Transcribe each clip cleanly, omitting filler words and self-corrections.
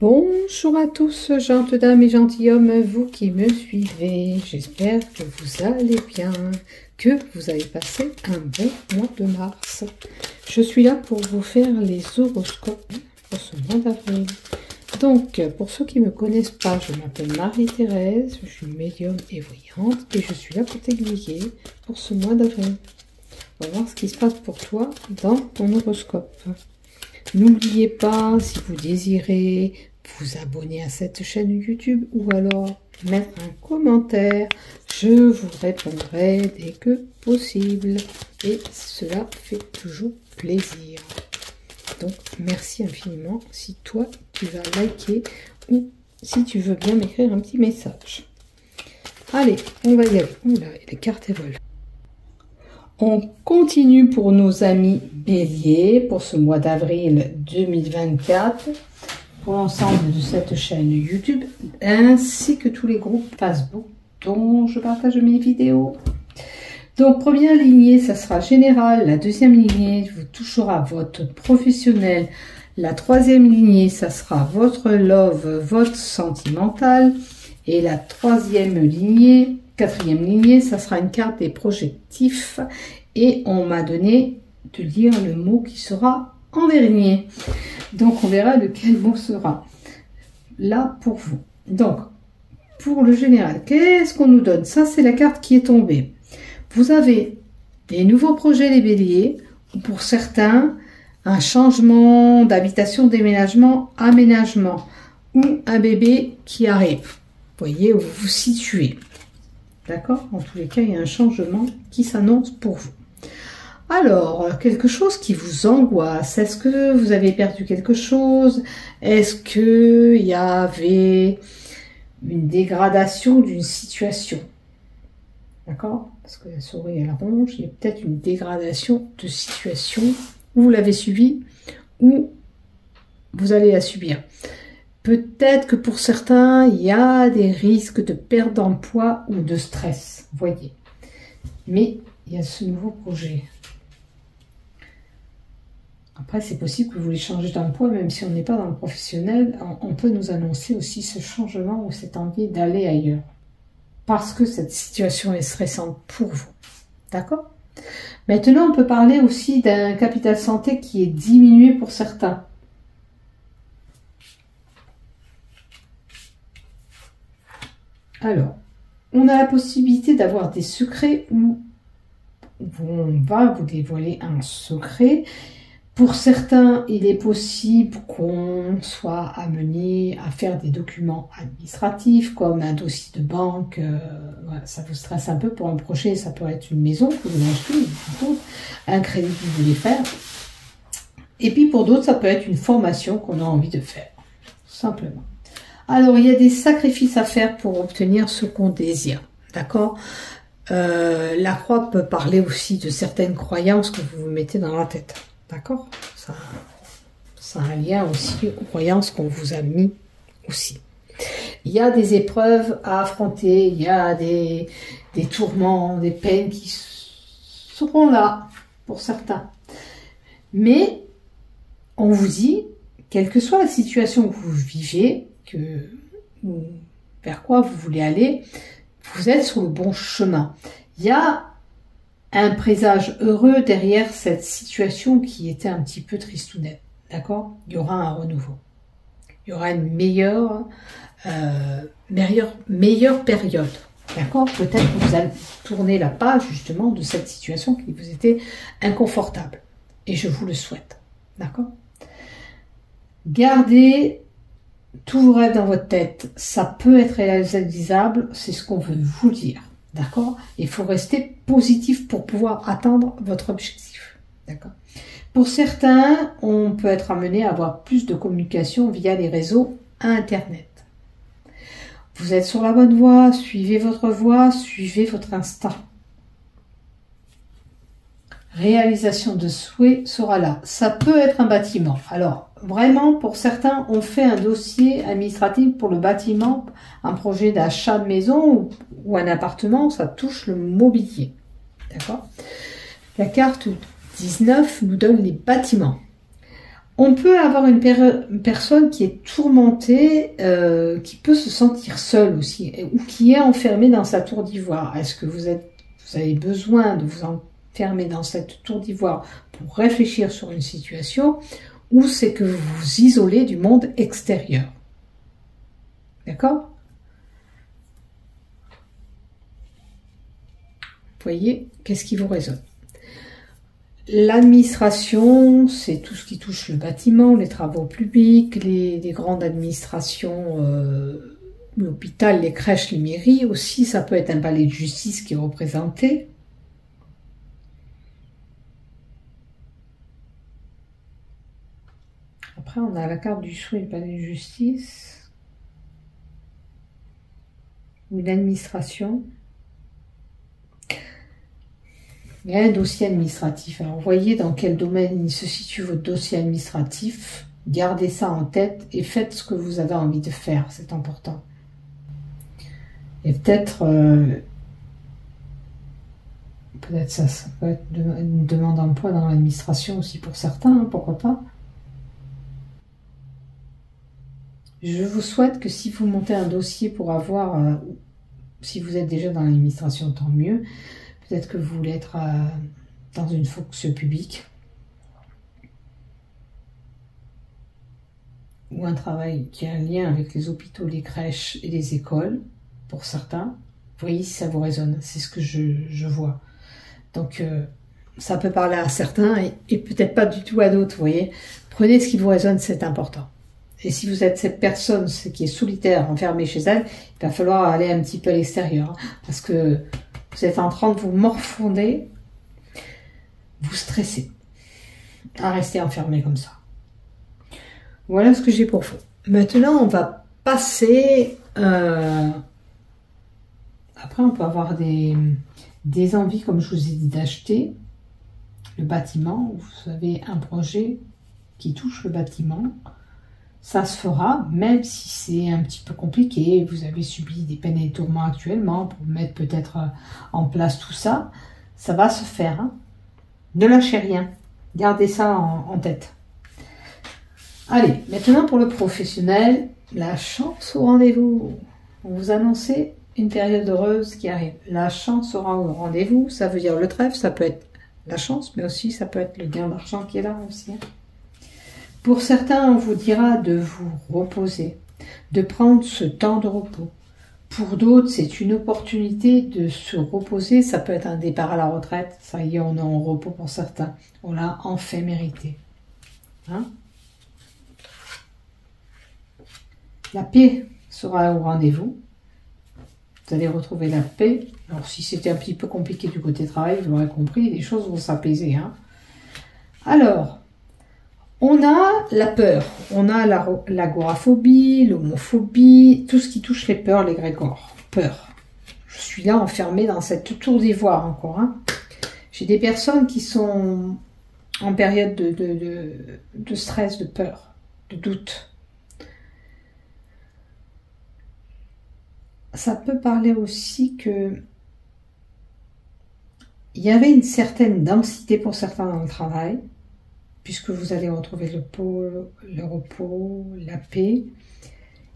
Bonjour à tous, gentes dames et gentilshommes, vous qui me suivez. J'espère que vous allez bien, que vous avez passé un bon mois de mars. Je suis là pour vous faire les horoscopes pour ce mois d'avril. Donc, pour ceux qui ne me connaissent pas, je m'appelle Marie-Thérèse, je suis médium et voyante et je suis là pour t'aiguiller pour ce mois d'avril. On va voir ce qui se passe pour toi dans ton horoscope. N'oubliez pas, si vous désirez vous abonner à cette chaîne YouTube ou alors mettre un commentaire, je vous répondrai dès que possible. Et cela fait toujours plaisir. Donc, merci infiniment si toi, tu vas liker ou si tu veux bien m'écrire un petit message. Allez, on va y aller. Oula, les cartes volent. On continue pour nos amis béliers pour ce mois d'avril 2024 pour l'ensemble de cette chaîne YouTube ainsi que tous les groupes Facebook dont je partage mes vidéos. Donc première lignée, ça sera général, la deuxième lignée vous touchera votre professionnel, la troisième lignée, ça sera votre love, votre sentimental et la troisième lignée, quatrième lignée, ça sera une carte des projectifs et on m'a donné de lire le mot qui sera en dernier. Donc on verra lequel mot sera là pour vous. Donc pour le général, qu'est-ce qu'on nous donne? Ça c'est la carte qui est tombée. Vous avez des nouveaux projets les béliers, ou pour certains un changement d'habitation, déménagement, aménagement ou un bébé qui arrive. Vous voyez où vous vous situez. D'accord? En tous les cas, il y a un changement qui s'annonce pour vous. Alors, quelque chose qui vous angoisse. Est-ce que vous avez perdu quelque chose? Est-ce qu'il y avait une dégradation d'une situation? D'accord? Parce que la souris, elle ronge. Il y a peut-être une dégradation de situation. Vous l'avez subie ou vous allez la subir. Peut-être que pour certains, il y a des risques de perte d'emploi ou de stress, vous voyez. Mais il y a ce nouveau projet. Après, c'est possible que vous voulez changer d'emploi, même si on n'est pas dans le professionnel, on peut nous annoncer aussi ce changement ou cette envie d'aller ailleurs. Parce que cette situation est stressante pour vous. D'accord? Maintenant, on peut parler aussi d'un capital santé qui est diminué pour certains. Alors, on a la possibilité d'avoir des secrets où on va vous dévoiler un secret. Pour certains, il est possible qu'on soit amené à faire des documents administratifs comme un dossier de banque. Voilà, ça vous stresse un peu pour un projet. Ça peut être une maison que vous voulez acheter, un crédit que vous voulez faire. Et puis pour d'autres, ça peut être une formation qu'on a envie de faire, tout simplement. Alors, il y a des sacrifices à faire pour obtenir ce qu'on désire, d'accord? La croix peut parler aussi de certaines croyances que vous vous mettez dans la tête, d'accord? Ça a un lien aussi aux croyances qu'on vous a mis aussi. Il y a des épreuves à affronter, il y a des tourments, des peines qui seront là pour certains. Mais on vous dit, quelle que soit la situation que vous vivez, vers quoi vous voulez aller, vous êtes sur le bon chemin. Il y a un présage heureux derrière cette situation qui était un petit peu tristounette. D'accord? Il y aura un renouveau. Il y aura une meilleure période. D'accord? Peut-être que vous allez tourner la page justement de cette situation qui vous était inconfortable. Et je vous le souhaite. D'accord? Gardez tous vos rêves dans votre tête, ça peut être réalisable, c'est ce qu'on veut vous dire, d'accord? Il faut rester positif pour pouvoir atteindre votre objectif, d'accord? Pour certains, on peut être amené à avoir plus de communication via les réseaux Internet. Vous êtes sur la bonne voie, suivez votre instinct. Réalisation de souhait sera là. Ça peut être un bâtiment. Alors, vraiment, pour certains, on fait un dossier administratif pour le bâtiment, un projet d'achat de maison ou un appartement, ça touche le mobilier. D'accord? La carte 19 nous donne les bâtiments. On peut avoir une personne qui est tourmentée, qui peut se sentir seule aussi, ou qui est enfermée dans sa tour d'ivoire. Est-ce que vous avez besoin de vous enfermer dans cette tour d'ivoire pour réfléchir sur une situation, ou c'est que vous vous isolez du monde extérieur? D'accord? Vous voyez, qu'est-ce qui vous résonne? L'administration, c'est tout ce qui touche le bâtiment, les travaux publics, les grandes administrations, l'hôpital, les crèches, les mairies. Aussi, ça peut être un palais de justice qui est représenté. Après, on a la carte du souhait, le palais de justice. Ou l'administration. Il y a un dossier administratif. Alors, voyez dans quel domaine il se situe votre dossier administratif. Gardez ça en tête et faites ce que vous avez envie de faire. C'est important. Et peut-être ça peut être une demande d'emploi dans l'administration aussi pour certains, hein, pourquoi pas. Je vous souhaite que si vous montez un dossier pour avoir, si vous êtes déjà dans l'administration, tant mieux. Peut-être que vous voulez être dans une fonction publique ou un travail qui a un lien avec les hôpitaux, les crèches et les écoles, pour certains. Vous voyez si ça vous résonne, c'est ce que je vois. Donc, ça peut parler à certains et peut-être pas du tout à d'autres, vous voyez. Prenez ce qui vous résonne, c'est important. Et si vous êtes cette personne qui est solitaire, enfermée chez elle, il va falloir aller un petit peu à l'extérieur, hein, parce que vous êtes en train de vous morfonder, vous stressez à rester enfermé comme ça. Voilà ce que j'ai pour vous. Maintenant, on va passer... Après, on peut avoir des envies, comme je vous ai dit, d'acheter le bâtiment. Vous avez un projet qui touche le bâtiment. Ça se fera, même si c'est un petit peu compliqué. Vous avez subi des peines et des tourments actuellement pour mettre peut-être en place tout ça. Ça va se faire. Hein. Ne lâchez rien. Gardez ça en tête. Allez, maintenant pour le professionnel, la chance au rendez-vous. On vous annonce une période heureuse qui arrive. La chance sera au rendez-vous. Ça veut dire le trèfle, ça peut être la chance, mais aussi ça peut être le gain d'argent qui est là aussi. Hein. Pour certains, on vous dira de vous reposer, de prendre ce temps de repos. Pour d'autres, c'est une opportunité de se reposer. Ça peut être un départ à la retraite. Ça y est, on est en repos pour certains. On l'a enfin mérité. Hein? La paix sera au rendez-vous. Vous allez retrouver la paix. Alors, si c'était un petit peu compliqué du côté travail, vous l'aurez compris, les choses vont s'apaiser. Hein? Alors, on a la peur, on a l'agoraphobie, l'homophobie, tout ce qui touche les peurs, les grégores. Peur. Je suis là enfermée dans cette tour d'ivoire encore. Hein. J'ai des personnes qui sont en période de stress, de peur, de doute. Ça peut parler aussi que il y avait une certaine densité pour certains dans le travail, puisque vous allez retrouver le repos, la paix.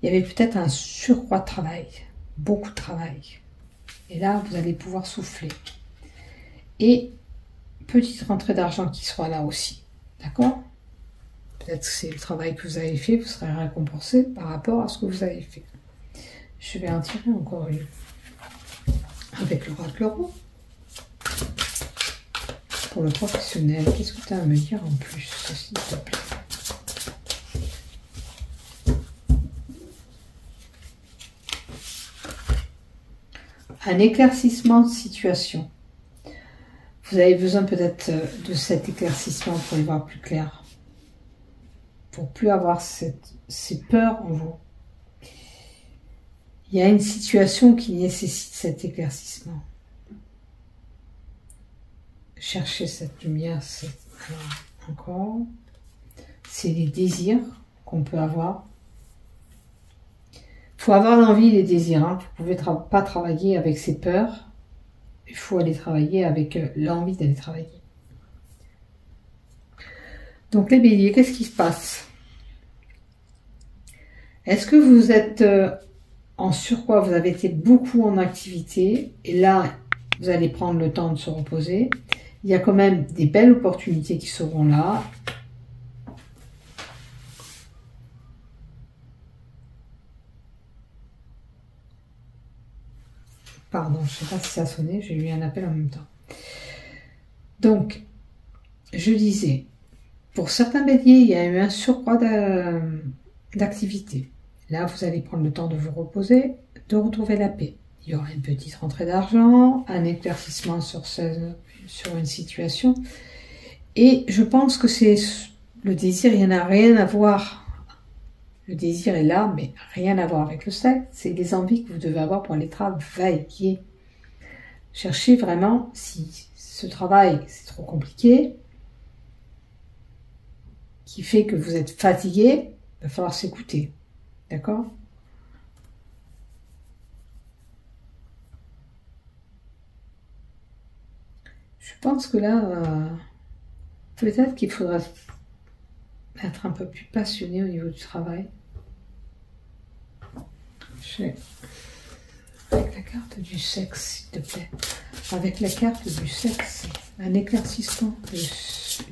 Il y avait peut-être un surcroît de travail, beaucoup de travail. Et là, vous allez pouvoir souffler. Et petite rentrée d'argent qui sera là aussi. D'accord? Peut-être que c'est le travail que vous avez fait, vous serez récompensé par rapport à ce que vous avez fait. Je vais en tirer encore une. Avec l'oracle roi. Pour le professionnel, qu'est-ce que tu as à me dire en plus, s'il te plaît? Un éclaircissement de situation. Vous avez besoin peut-être de cet éclaircissement pour y voir plus clair. Pour plus avoir ces peurs en vous. Il y a une situation qui nécessite cet éclaircissement. Chercher cette lumière, encore. C'est les désirs qu'on peut avoir. Il faut avoir l'envie et les désirs. Hein. Vous ne pouvez pas travailler avec ses peurs. Il faut aller travailler avec l'envie d'aller travailler. Donc les béliers, qu'est-ce qui se passe? Est-ce que vous êtes en surpoids? Vous avez été beaucoup en activité et là, vous allez prendre le temps de se reposer. Il y a quand même des belles opportunités qui seront là. Pardon, je ne sais pas si ça a sonné, j'ai eu un appel en même temps. Donc, je disais, pour certains béliers, il y a eu un surcroît d'activité. Là, vous allez prendre le temps de vous reposer, de retrouver la paix. Il y aura une petite rentrée d'argent, un éclaircissement sur une situation. Et je pense que c'est le désir, il n'y en a rien à voir. Le désir est là, mais rien à voir avec le sexe. C'est les envies que vous devez avoir pour aller travailler. Cherchez vraiment, si ce travail, c'est trop compliqué, qui fait que vous êtes fatigué, il va falloir s'écouter. D'accord? Je pense que là, peut-être qu'il faudra être un peu plus passionné au niveau du travail. Avec la carte du sexe, s'il te plaît. Avec la carte du sexe, un éclaircissement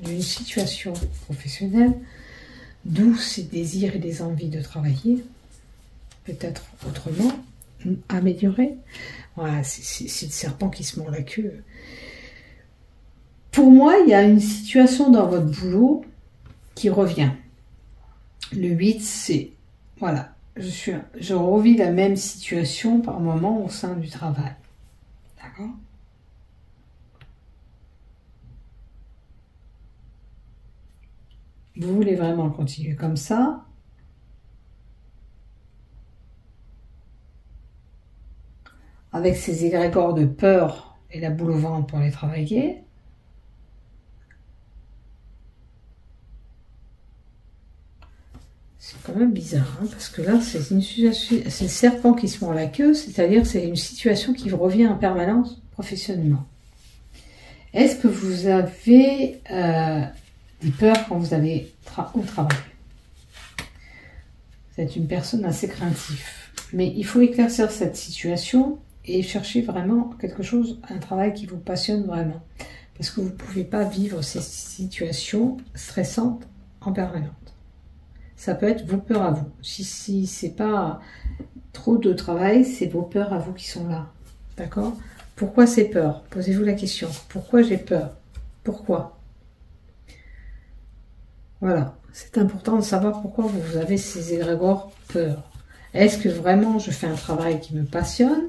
d'une situation professionnelle, d'où ces désirs et des envies de travailler, peut-être autrement, améliorer. Voilà, c'est le serpent qui se mord la queue. Pour moi, il y a une situation dans votre boulot qui revient. Le 8, c'est, voilà, je revis la même situation par moment au sein du travail. D'accord? Vous voulez vraiment continuer comme ça? Avec ces égrégores de peur et la boule au ventre pour les travailler? C'est quand même bizarre, hein, parce que là, c'est une situation, c'est le serpent qui se mord la queue, c'est-à-dire c'est une situation qui revient en permanence professionnellement. Est-ce que vous avez des peurs quand vous allez au travail? Vous êtes une personne assez craintive, mais il faut éclaircir cette situation et chercher vraiment quelque chose, un travail qui vous passionne vraiment, parce que vous ne pouvez pas vivre ces situations stressantes en permanence. Ça peut être vos peurs à vous. Si c'est pas trop de travail, c'est vos peurs à vous qui sont là. D'accord? Pourquoi ces peurs? Posez-vous la question. Pourquoi j'ai peur? Pourquoi? Voilà. C'est important de savoir pourquoi vous avez ces égrégores peur. Est-ce que vraiment je fais un travail qui me passionne?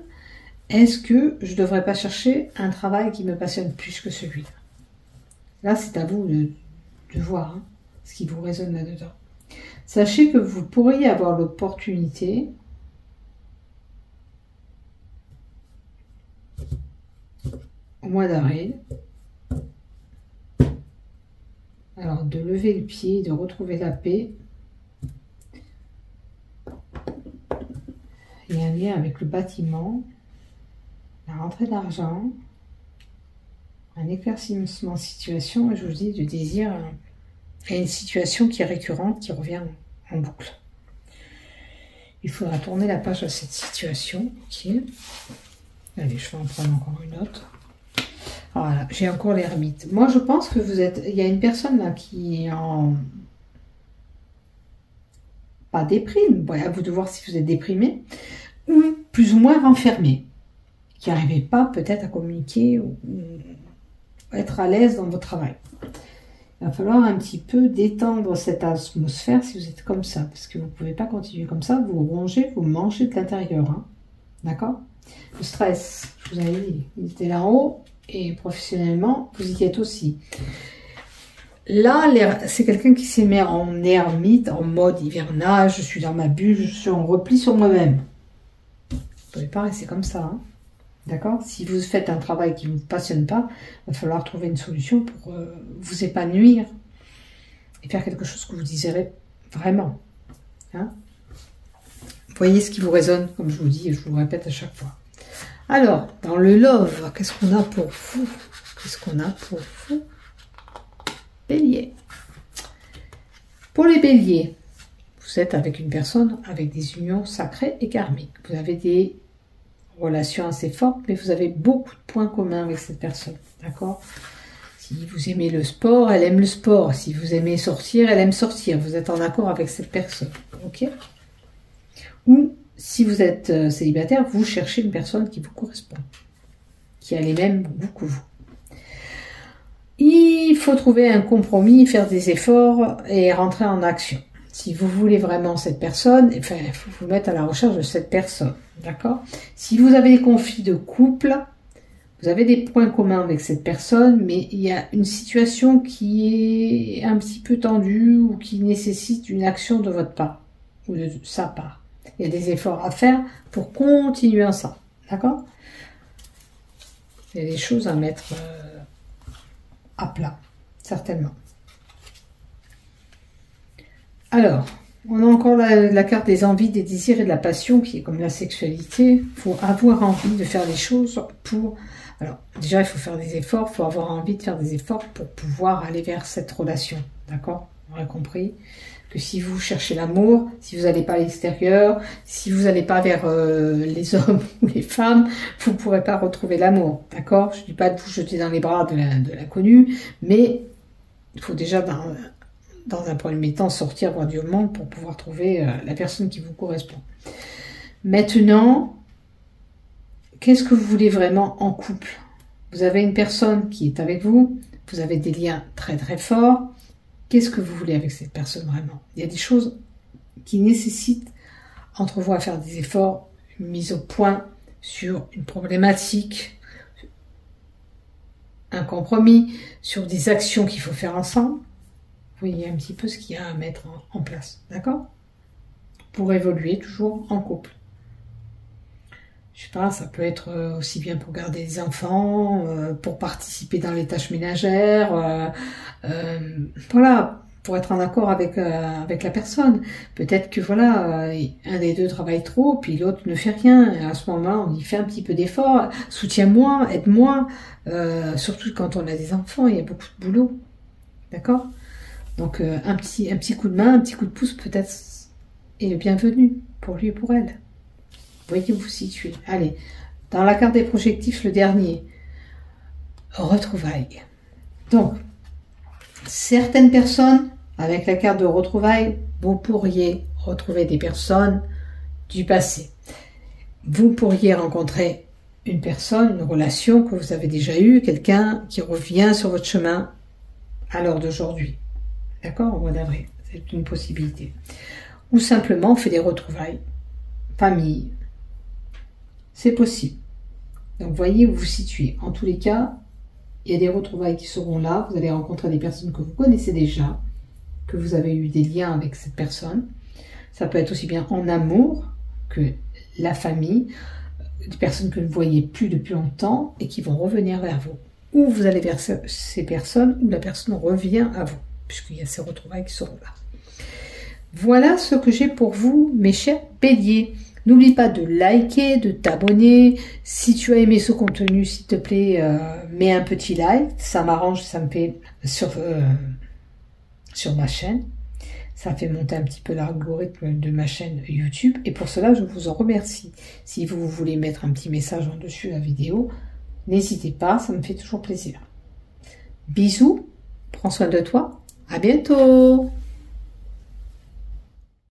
Est-ce que je ne devrais pas chercher un travail qui me passionne plus que celui-là? Là, c'est à vous de voir hein, ce qui vous résonne là-dedans. Sachez que vous pourriez avoir l'opportunité au mois d'avril, alors de lever le pied, de retrouver la paix. Il y a un lien avec le bâtiment, la rentrée d'argent, un éclaircissement de situation, et je vous dis du désir, et une situation qui est récurrente, qui revient en boucle. Il faudra tourner la page à cette situation. Ok. Allez, je vais en prendre encore une autre. Voilà, j'ai encore l'ermite. Moi, je pense que vous êtes... Il y a une personne là qui est en... Pas déprime, à vous de voir si vous êtes déprimé, ou plus ou moins renfermé, qui n'arrivait pas peut-être à communiquer ou être à l'aise dans votre travail. Il va falloir un petit peu détendre cette atmosphère si vous êtes comme ça, parce que vous ne pouvez pas continuer comme ça, vous rongez, vous mangez de l'intérieur. Hein. D'accord? Le stress, je vous avais dit, il était là en haut, et professionnellement, vous y êtes aussi. Là, c'est quelqu'un qui s'est mis en ermite, en mode hivernage, je suis dans ma bulle, je suis en repli sur moi-même. Vous ne pouvez pas rester comme ça. Hein. D'accord? Si vous faites un travail qui ne vous passionne pas, il va falloir trouver une solution pour vous épanouir et faire quelque chose que vous désirez vraiment. Hein? Voyez ce qui vous résonne, comme je vous dis et je vous le répète à chaque fois. Alors, dans le love, qu'est-ce qu'on a pour vous? Qu'est-ce qu'on a pour vous? Bélier. Pour les béliers, vous êtes avec une personne avec des unions sacrées et karmiques. Vous avez des relations assez fortes, mais vous avez beaucoup de points communs avec cette personne. D'accord? Si vous aimez le sport, elle aime le sport. Si vous aimez sortir, elle aime sortir. Vous êtes en accord avec cette personne. Ok? Ou si vous êtes célibataire, vous cherchez une personne qui vous correspond, qui a les mêmes goûts que vous. Il faut trouver un compromis, faire des efforts et rentrer en action. Si vous voulez vraiment cette personne, enfin, il faut vous mettre à la recherche de cette personne. D'accord? Si vous avez des conflits de couple, vous avez des points communs avec cette personne, mais il y a une situation qui est un petit peu tendue ou qui nécessite une action de votre part ou de sa part. Il y a des efforts à faire pour continuer ensemble. D'accord? Il y a des choses à mettre à plat, certainement. Alors, on a encore la carte des envies, des désirs et de la passion, qui est comme la sexualité. Il faut avoir envie de faire des choses pour... Alors, déjà, il faut faire des efforts, il faut avoir envie de faire des efforts pour pouvoir aller vers cette relation. D'accord? On a compris que si vous cherchez l'amour, si vous n'allez pas à l'extérieur, si vous n'allez pas vers les hommes ou les femmes, vous ne pourrez pas retrouver l'amour. D'accord? Je ne dis pas de vous jeter dans les bras de l'inconnu, mais il faut déjà... dans un premier temps, sortir, voir du monde pour pouvoir trouver la personne qui vous correspond. Maintenant, qu'est-ce que vous voulez vraiment en couple? Vous avez une personne qui est avec vous, vous avez des liens très très forts. Qu'est-ce que vous voulez avec cette personne vraiment? Il y a des choses qui nécessitent entre vous à faire des efforts, une mise au point sur une problématique, un compromis, sur des actions qu'il faut faire ensemble. Vous voyez un petit peu ce qu'il y a à mettre en place, d'accord? Pour évoluer toujours en couple. Je sais pas, ça peut être aussi bien pour garder des enfants, pour participer dans les tâches ménagères, voilà, pour être en accord avec la personne. Peut-être que voilà, un des deux travaille trop, puis l'autre ne fait rien. Et à ce moment-là, on y fait un petit peu d'effort. Soutiens-moi, aide-moi. Surtout quand on a des enfants, il y a beaucoup de boulot, d'accord? Donc un petit coup de main, un petit coup de pouce peut-être est le bienvenu pour lui et pour elle. Vous voyez où vous situez. Allez, dans la carte des projectifs, le dernier, retrouvailles. Donc, certaines personnes, avec la carte de retrouvailles, vous pourriez retrouver des personnes du passé. Vous pourriez rencontrer une personne, une relation que vous avez déjà eue, quelqu'un qui revient sur votre chemin à l'heure d'aujourd'hui. D'accord? Au mois d'avril. C'est une possibilité. Ou simplement, on fait des retrouvailles. Famille. C'est possible. Donc, voyez où vous vous situez. En tous les cas, il y a des retrouvailles qui seront là. Vous allez rencontrer des personnes que vous connaissez déjà, que vous avez eu des liens avec cette personne. Ça peut être aussi bien en amour que la famille, des personnes que vous ne voyez plus depuis longtemps et qui vont revenir vers vous. Ou vous allez vers ces personnes, ou la personne revient à vous, puisqu'il y a ces retrouvailles qui seront là. Voilà ce que j'ai pour vous, mes chers béliers. N'oublie pas de liker, de t'abonner. Si tu as aimé ce contenu, s'il te plaît, mets un petit like. Ça m'arrange, ça me fait sur ma chaîne. Ça fait monter un petit peu l'algorithme de ma chaîne YouTube. Et pour cela, je vous en remercie. Si vous voulez mettre un petit message en dessus de la vidéo, n'hésitez pas, ça me fait toujours plaisir. Bisous, prends soin de toi. À bientôt.